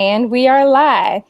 And we are live.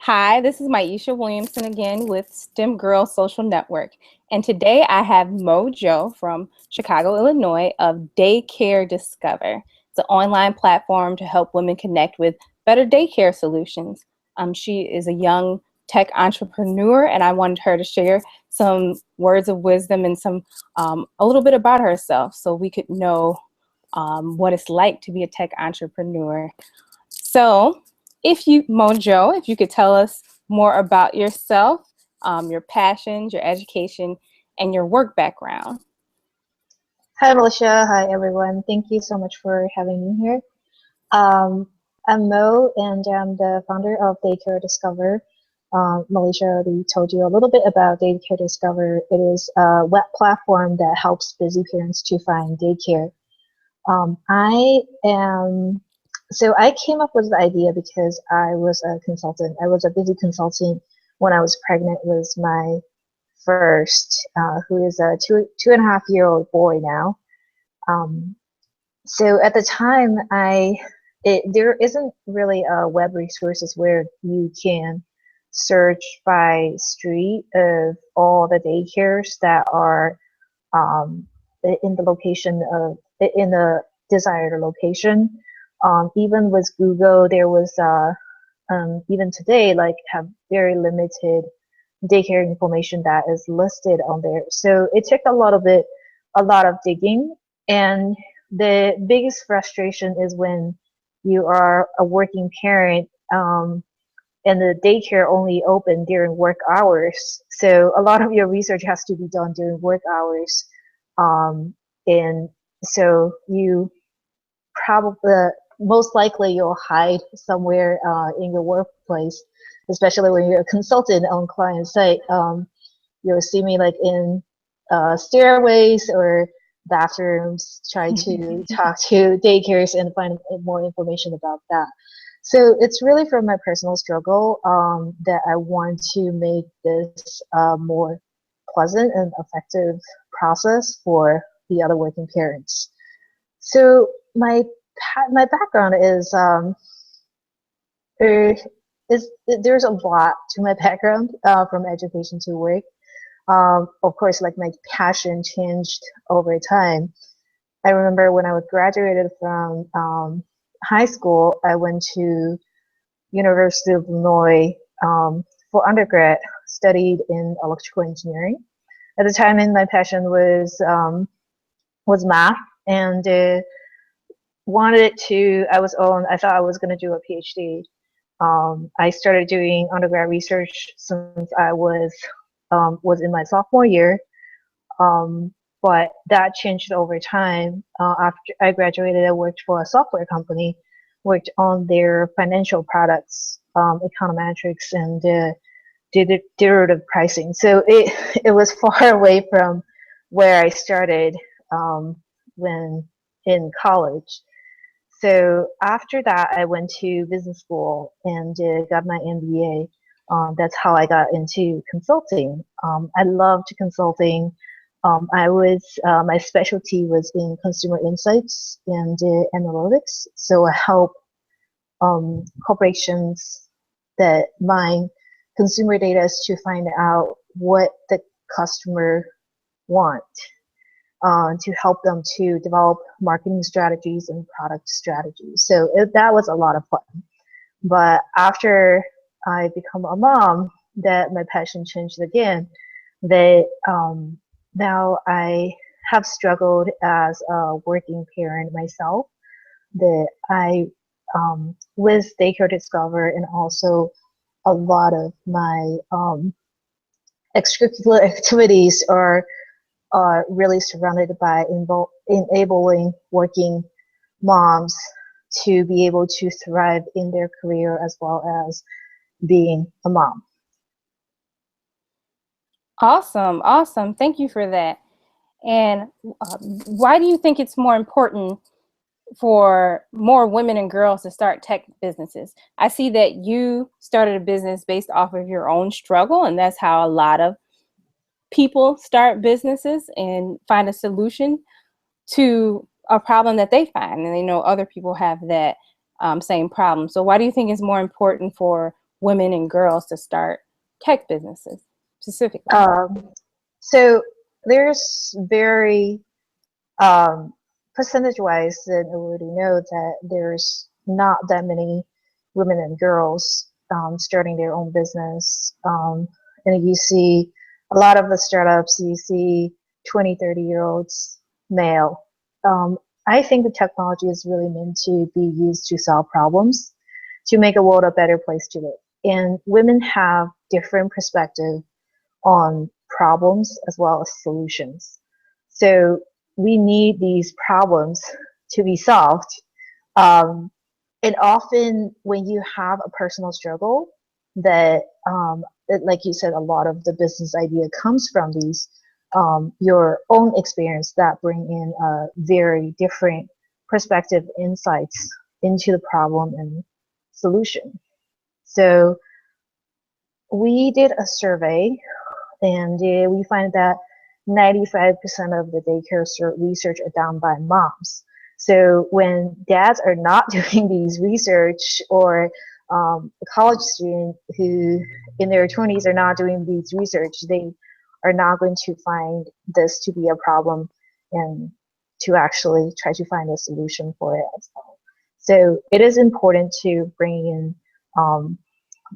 Hi, this is Maisha Williamson again with STEM Girl Social Network. And today I have Zhou from Chicago, Illinois of DayCare Discover. It's an online platform to help women connect with better daycare solutions. She is a young tech entrepreneur, and I wanted her to share some words of wisdom and a little bit about herself so we could know what it's like to be a tech entrepreneur. So, if you could tell us more about yourself, your passions, your education, and your work background. Hi, Melissa. Hi, everyone. Thank you so much for having me here. Um, I'm Mo, and I'm the founder of DayCare Discover. Malaysia already told you a little bit about DayCare Discover. It is a web platform that helps busy parents to find daycare. I am I came up with the idea because I was a consultant. I was a busy consultant when I was pregnant with my first, who is a two and a half year old boy now. Um, so at the time, there isn't really a web resources where you can search by street of all the daycares that are um, in the location of in the desired location. Even with Google, there was even today like have very limited daycare information that is listed on there. So it took a lot of digging. And the biggest frustration is when you are a working parent, and the daycare only open during work hours. So a lot of your research has to be done during work hours. Um, and so you probably most likely you'll hide somewhere in your workplace, especially when you're a consultant on client site. You'll see me like in stairways or bathrooms, try to talk to daycares and find more information about that. So it's really from my personal struggle that I want to make this more pleasant and effective process for the other working parents. So my background er, there's a lot to my background from education to work. Of course, like my passion changed over time. I remember when I was graduated from high school, I went to University of Illinois for undergrad, studied in electrical engineering. At the time, and my passion was math, and I thought I was going to do a PhD. I started doing undergrad research since I was in my sophomore year, um, but that changed over time. After I graduated, I worked for a software company, worked on their financial products, econometrics, and derivative pricing. So it was far away from where I started when in college. So after that, I went to business school and got my MBA. That's how I got into consulting. I loved consulting. My specialty was in consumer insights and analytics. So I help corporations that mine consumer data to find out what the customer want, to help them to develop marketing strategies and product strategies. So that was a lot of fun. But after I become a mom, that my passion changed again. That now I have struggled as a working parent myself. That I with Daycare Discover and also a lot of my extracurricular activities are really surrounded by enabling working moms to be able to thrive in their career as well as being a mom. Awesome, awesome. Thank you for that. And why do you think it's more important for more women and girls to start tech businesses? I see that you started a business based off of your own struggle, and that's how a lot of people start businesses and find a solution to a problem that they find, and they know other people have that same problem. So why do you think it's more important for women and girls to start tech businesses specifically? Um, so there's very percentage-wise, that I already know that there's not that many women and girls starting their own business. And you see a lot of the startups, you see 20, 30-year-olds male. Um, I think the technology is really meant to be used to solve problems, to make a world a better place to live. And women have different perspective on problems as well as solutions. So we need these problems to be solved. Um, and often when you have a personal struggle that, like you said, a lot of the business idea comes from these, your own experience that bring in a very different perspective, insights into the problem and solution. So we did a survey and we find that 95% of the daycare research are done by moms. So when dads are not doing these research, or a college student who in their 20s are not doing these research, they are not going to find this to be a problem and to actually try to find a solution for it as well. So it is important to bring in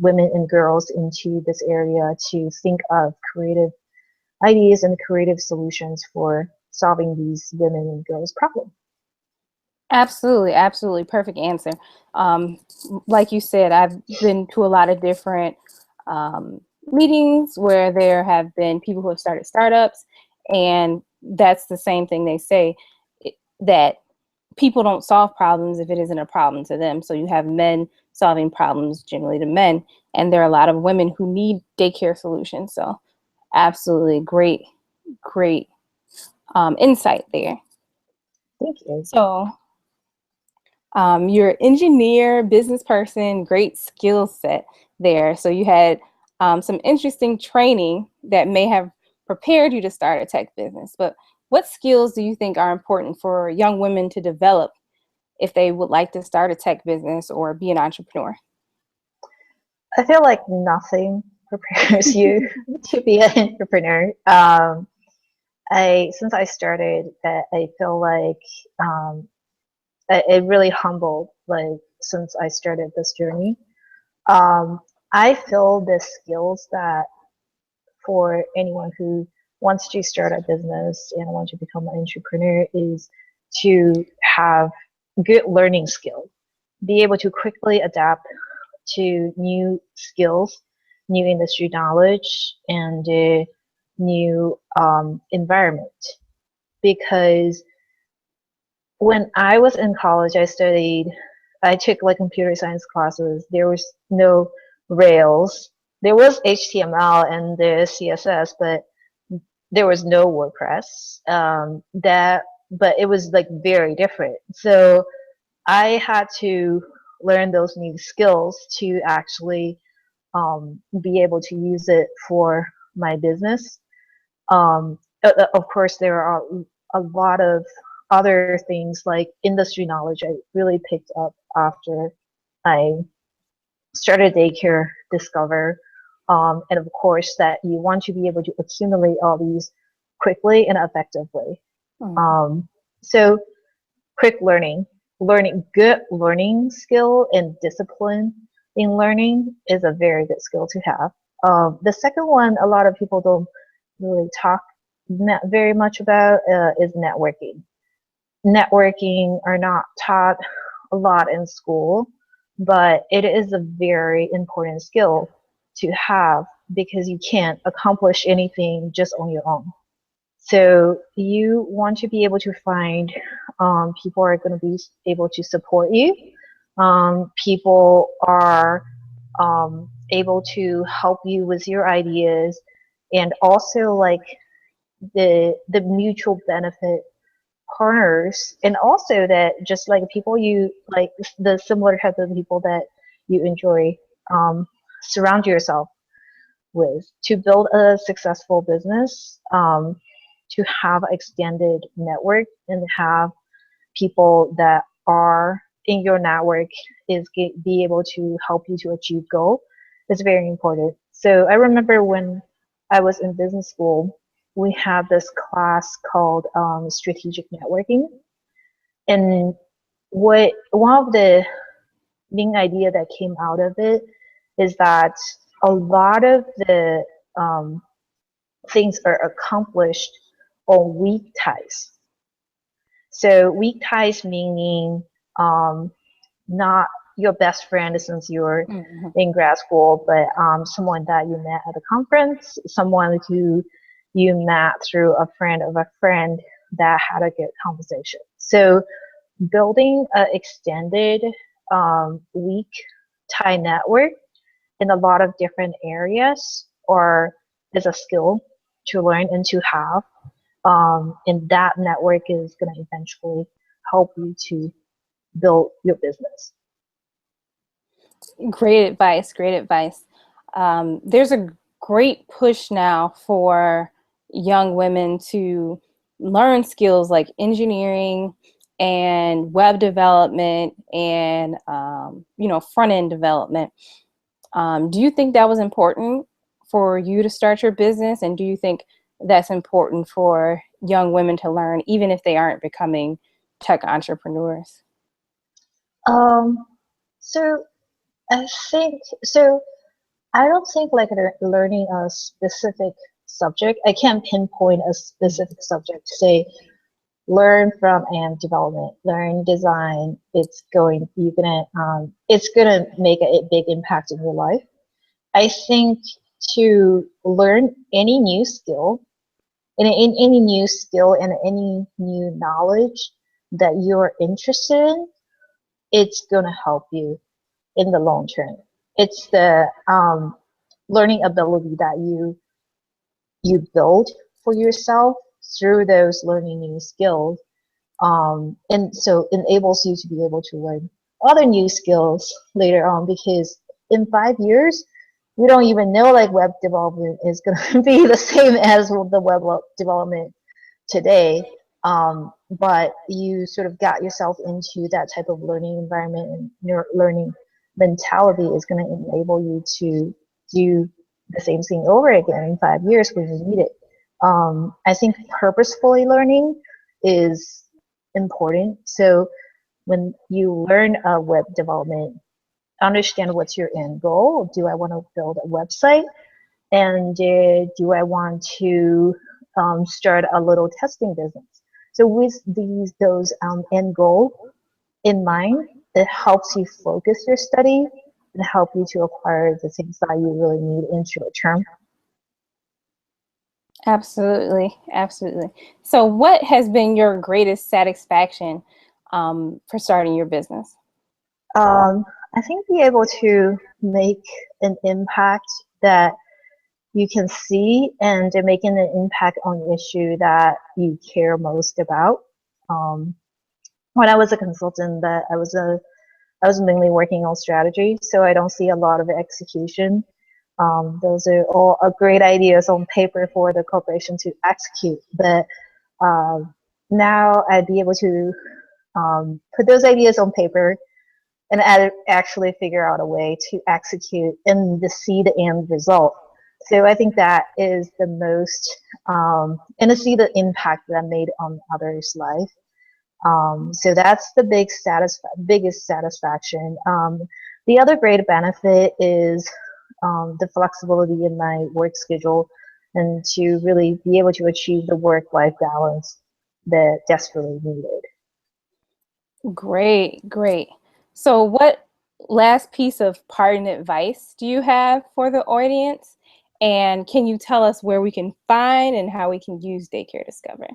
women and girls into this area to think of creative ideas and creative solutions for solving these women and girls problems. Absolutely, absolutely. Perfect answer. Um, like you said, I've been to a lot of different meetings where there have been people who have started startups, and that's the same thing they say, that people don't solve problems if it isn't a problem to them. So you have men solving problems generally to men, and there are a lot of women who need daycare solutions. So absolutely great insight there. Thank you. So you're an engineer, business person, great skill set there. So you had some interesting training that may have prepared you to start a tech business. But what skills do you think are important for young women to develop if they would like to start a tech business or be an entrepreneur? I feel like nothing prepares you to be an entrepreneur. I since I started, I feel like it really humbled. Like since I started this journey, I feel the skills that for anyone who wants to start a business and want to become an entrepreneur is to have good learning skill, be able to quickly adapt to new skills, new industry knowledge, and new environment. Because when I was in college, I took like computer science classes. There was no Rails. There was HTML and the CSS, but there was no WordPress. But it was like very different. So I had to learn those new skills to actually be able to use it for my business. Of course, there are a lot of other things like industry knowledge I really picked up after I started daycare discover. And of course that you want to be able to accumulate all these quickly and effectively. Mhm. So quick good learning skill and discipline in learning is a very good skill to have. The second one a lot of people don't really talk very much about is networking. Networking are not taught a lot in school, but it is a very important skill to have because you can't accomplish anything just on your own. So you want to be able to find people are going to be able to support you. People are able to help you with your ideas, and also like the mutual benefit partners, and also that just like people you like the similar type of people that you enjoy, um, surround yourself with to build a successful business, to have extended network and have people that are in your network is be able to help you to achieve goal is very important. So I remember when I was in business school, we had this class called strategic networking, and what one of the main idea that came out of it is that a lot of the um, things are accomplished on weak ties. So weak ties meaning um, not your best friend since you're Mhm. in grad school, but someone that you met at a conference, someone who you met through a friend of a friend that had a good conversation. So building an extended weak tie network in a lot of different areas or is a skill to learn and to have. And that network is going to eventually help you to build your business. Great advice. Great advice. There's a great push now for young women to learn skills like engineering and web development and front end development. Do you think that was important for you to start your business? And do you think that's important for young women to learn, even if they aren't becoming tech entrepreneurs? Um, so I think so. I don't think like learning a specific subject. I can't pinpoint a specific subject to say learn from and development, learn design. It's gonna make a big impact in your life. I think to learn any new skill, in any new skill and any new knowledge that you're interested in, it's gonna help you in the long term. It's the learning ability that you build for yourself through those learning new skills, and so enables you to be able to learn other new skills later on. Because in 5 years, we don't even know like web development is going to be the same as the web development today. But you sort of got yourself into that type of learning environment, and your learning mentality is going to enable you to do the same thing over again in 5 years when you need it. I think purposefully learning is important. So when you learn web development, understand what's your end goal. Do I want to build a website? And do I want to start a little testing business? So with those end goal in mind, it helps you focus your study and help you to acquire the things that you really need in short term. Absolutely, absolutely. So, what has been your greatest satisfaction for starting your business? I think be able to make an impact that you can see and making an impact on the issue that you care most about. Um, when I was a consultant, that I was mainly working on strategy, so I don't see a lot of execution. Those are all great ideas on paper for the corporation to execute, but now I'd be able to put those ideas on paper and actually figure out a way to execute and to see the end result. So I think that is the most, and to see the impact that I made on others' life. So that's the biggest satisfaction. The other great benefit is the flexibility in my work schedule and to really be able to achieve the work-life balance that desperately needed. Great, great. So, what last piece of parting advice do you have for the audience? And can you tell us where we can find and how we can use DayCare Discover?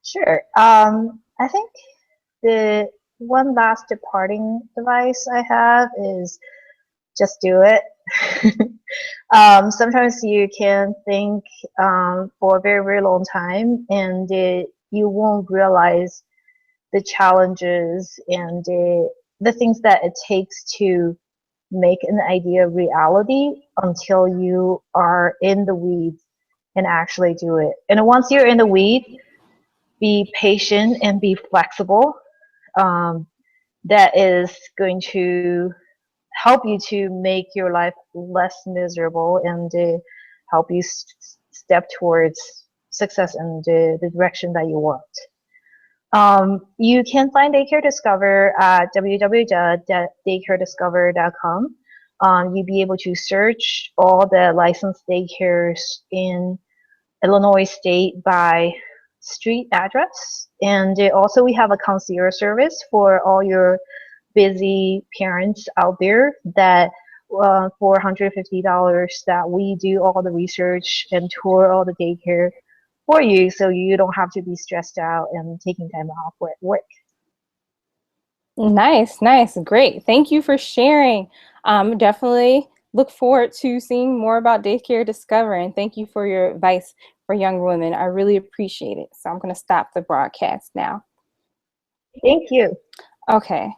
Sure. I think the one last departing advice I have is just do it. Sometimes you can think for a very, very long time, and you won't realize the challenges and the things that it takes to make an idea reality until you are in the weeds and actually do it. And once you're in the weeds, be patient and be flexible. Um, that is going to help you to make your life less miserable and help you step towards success and the direction that you want. You can find Daycare Discover at www.daycarediscover.com. You'll be able to search all the licensed daycares in Illinois State by street address. And also we have a concierge service for all your busy parents out there that for $150 that we do all the research and tour all the daycare for you so you don't have to be stressed out and taking time off work. Nice, nice, great. Thank you for sharing. Definitely look forward to seeing more about Daycare Discover, and thank you for your advice for young women. I really appreciate it. So I'm going to stop the broadcast now. Thank you. Okay.